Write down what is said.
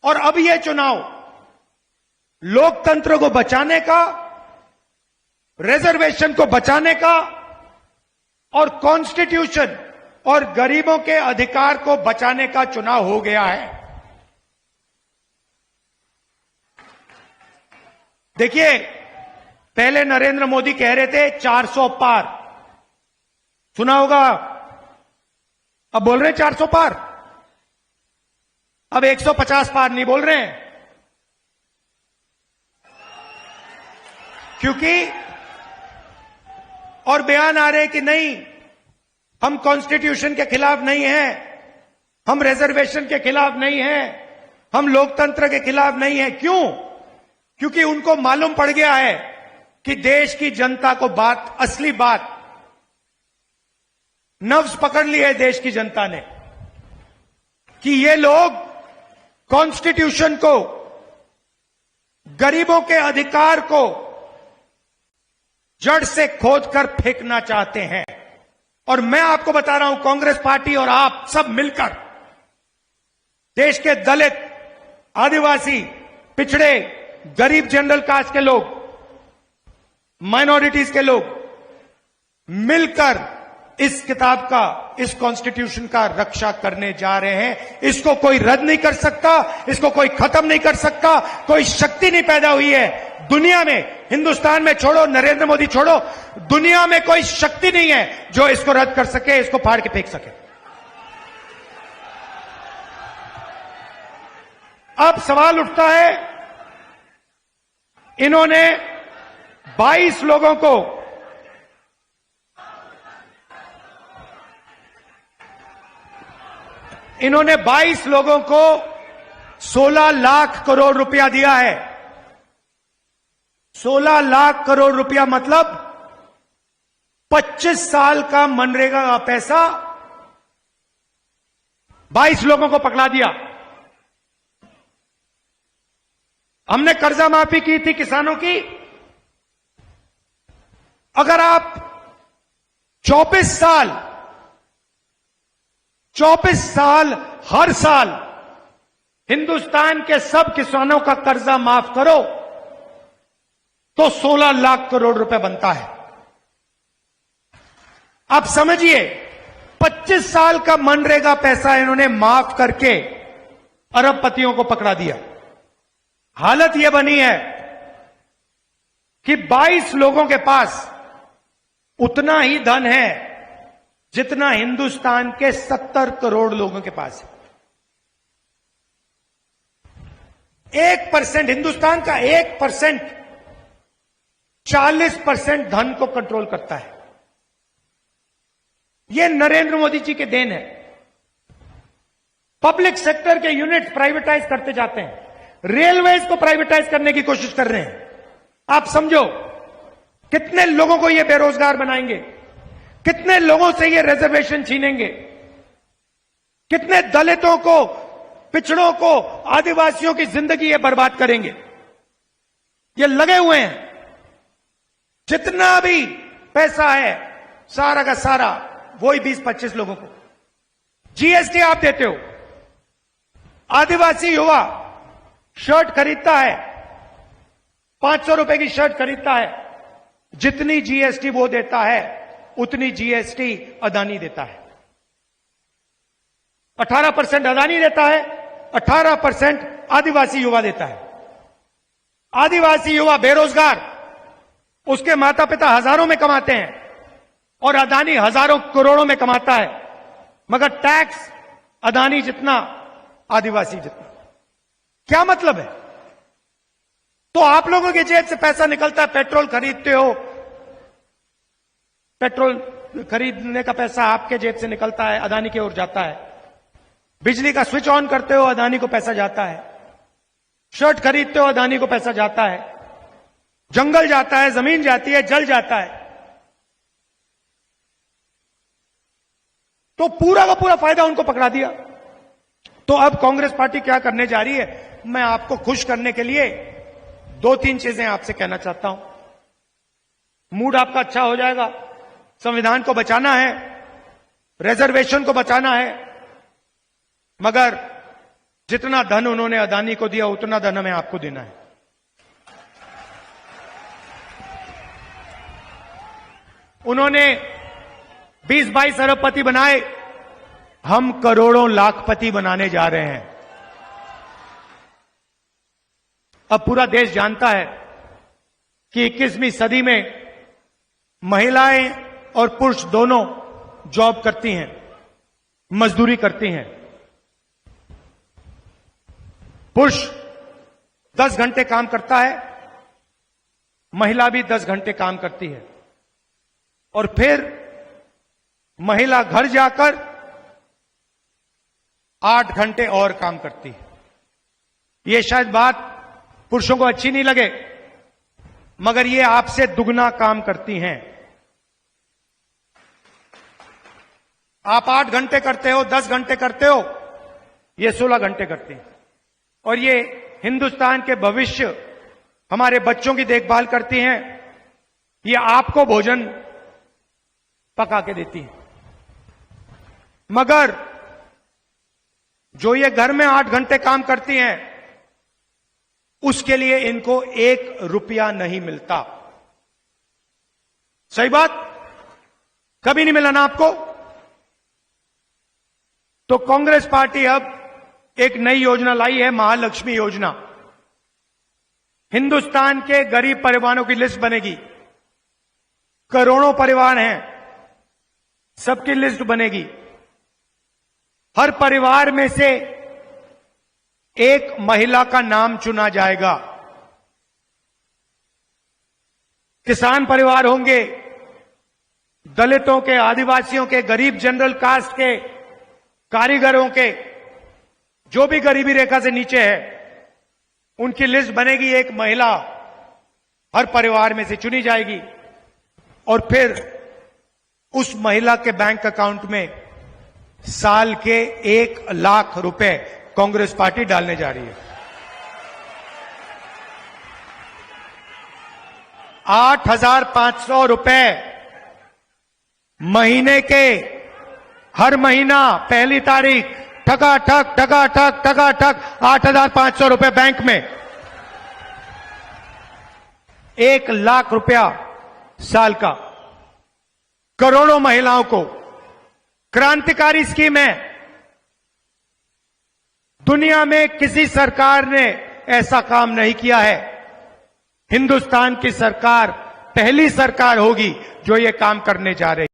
और अब यह चुनाव लोकतंत्र को बचाने का, रिजर्वेशन को बचाने का और कॉन्स्टिट्यूशन और गरीबों के अधिकार को बचाने का चुनाव हो गया है। देखिए, पहले नरेंद्र मोदी कह रहे थे 400 पार, सुना होगा। अब बोल रहे हैं 400 पार, अब 150 पार नहीं बोल रहे हैं, क्योंकि और बयान आ रहे कि नहीं, हम कॉन्स्टिट्यूशन के खिलाफ नहीं हैं, हम रिजर्वेशन के खिलाफ नहीं हैं, हम लोकतंत्र के खिलाफ नहीं हैं। क्यों? क्योंकि उनको मालूम पड़ गया है कि देश की जनता को बात, असली बात, नब्ज पकड़ ली है देश की जनता ने कि ये लोग कॉन्स्टिट्यूशन को, गरीबों के अधिकार को जड़ से खोदकर फेंकना चाहते हैं। और मैं आपको बता रहा हूं, कांग्रेस पार्टी और आप सब मिलकर देश के दलित, आदिवासी, पिछड़े, गरीब, जनरल कास्ट के लोग, माइनॉरिटीज के लोग मिलकर इस किताब का, इस कॉन्स्टिट्यूशन का रक्षा करने जा रहे हैं। इसको कोई रद्द नहीं कर सकता, इसको कोई खत्म नहीं कर सकता, कोई शक्ति नहीं पैदा हुई है दुनिया में, हिंदुस्तान में छोड़ो, नरेंद्र मोदी छोड़ो, दुनिया में कोई शक्ति नहीं है जो इसको रद्द कर सके, इसको फाड़ के फेंक सके। अब सवाल उठता है, इन्होंने 22 लोगों को इन्होंने 22 लोगों को 16 लाख करोड़ रुपया दिया है। 16 लाख करोड़ रुपया मतलब 25 साल का मनरेगा का पैसा 22 लोगों को पकड़ा दिया। हमने कर्जा माफी की थी किसानों की। अगर आप 24 साल हर साल हिंदुस्तान के सब किसानों का कर्जा माफ करो तो 16 लाख करोड़ रुपए बनता है। आप समझिए, 25 साल का मनरेगा पैसा इन्होंने माफ करके अरबपतियों को पकड़ा दिया। हालत यह बनी है कि 22 लोगों के पास उतना ही धन है जितना हिंदुस्तान के 70 करोड़ लोगों के पास है। 1%, हिंदुस्तान का 1% 40% धन को कंट्रोल करता है। यह नरेंद्र मोदी जी के देन है। पब्लिक सेक्टर के यूनिट प्राइवेटाइज करते जाते हैं, रेलवेज को प्राइवेटाइज करने की कोशिश कर रहे हैं। आप समझो कितने लोगों को ये बेरोजगार बनाएंगे, कितने लोगों से ये रिजर्वेशन छीनेंगे, कितने दलितों को, पिछड़ों को, आदिवासियों की जिंदगी ये बर्बाद करेंगे। ये लगे हुए हैं। जितना भी पैसा है सारा का सारा वही 20-25 लोगों को। जीएसटी आप देते हो। आदिवासी युवा शर्ट खरीदता है, 500 रुपए की शर्ट खरीदता है, जितनी जीएसटी वो देता है उतनी जीएसटी अदानी देता है। 18% अदानी देता है, 18% आदिवासी युवा देता है। आदिवासी युवा बेरोजगार, उसके माता पिता हजारों में कमाते हैं और अदानी हजारों करोड़ों में कमाता है, मगर टैक्स अदानी जितना, आदिवासी जितना। क्या मतलब है? तो आप लोगों की जेब से पैसा निकलता है, पेट्रोल खरीदते हो, पेट्रोल खरीदने का पैसा आपके जेब से निकलता है, अदानी की ओर जाता है। बिजली का स्विच ऑन करते हो, अदानी को पैसा जाता है। शर्ट खरीदते हो, अदानी को पैसा जाता है। जंगल जाता है, जमीन जाती है, जल जाता है। तो पूरा का पूरा फायदा उनको पकड़ा दिया। तो अब कांग्रेस पार्टी क्या करने जा रही है? मैं आपको खुश करने के लिए 2-3 चीजें आपसे कहना चाहता हूं। मूड आपका अच्छा हो जाएगा। संविधान को बचाना है, रिजर्वेशन को बचाना है, मगर जितना धन उन्होंने अदानी को दिया उतना धन हमें आपको देना है। उन्होंने 20-22 अरबपति बनाए, हम करोड़ों लाखपति बनाने जा रहे हैं। अब पूरा देश जानता है कि 21वीं सदी में महिलाएं और पुरुष दोनों जॉब करती हैं, मजदूरी करती हैं। पुरुष 10 घंटे काम करता है, महिला भी 10 घंटे काम करती है, और फिर महिला घर जाकर 8 घंटे और काम करती है। यह शायद बात पुरुषों को अच्छी नहीं लगे, मगर ये आपसे दुगना काम करती हैं। आप 8 घंटे करते हो, 10 घंटे करते हो, ये 16 घंटे करते हैं। और ये हिंदुस्तान के भविष्य, हमारे बच्चों की देखभाल करती हैं, ये आपको भोजन पका के देती है। मगर जो ये घर में 8 घंटे काम करती हैं, उसके लिए इनको 1 रुपया नहीं मिलता। सही बात? कभी नहीं मिला ना आपको? तो कांग्रेस पार्टी अब एक नई योजना लाई है, महालक्ष्मी योजना। हिंदुस्तान के गरीब परिवारों की लिस्ट बनेगी। करोड़ों परिवार हैं, सबकी लिस्ट बनेगी। हर परिवार में से एक महिला का नाम चुना जाएगा। किसान परिवार होंगे, दलितों के, आदिवासियों के, गरीब जनरल कास्ट के, कारीगरों के, जो भी गरीबी रेखा से नीचे है, उनकी लिस्ट बनेगी। एक महिला हर परिवार में से चुनी जाएगी, और फिर उस महिला के बैंक अकाउंट में साल के 1 लाख रुपए कांग्रेस पार्टी डालने जा रही है। 8,500 रुपए महीने के, हर महीना पहली तारीख ठका ठक 8,500 रुपए बैंक में। 1 लाख रुपया साल का, करोड़ों महिलाओं को। क्रांतिकारी स्कीम है। दुनिया में किसी सरकार ने ऐसा काम नहीं किया है। हिंदुस्तान की सरकार पहली सरकार होगी जो ये काम करने जा रही है।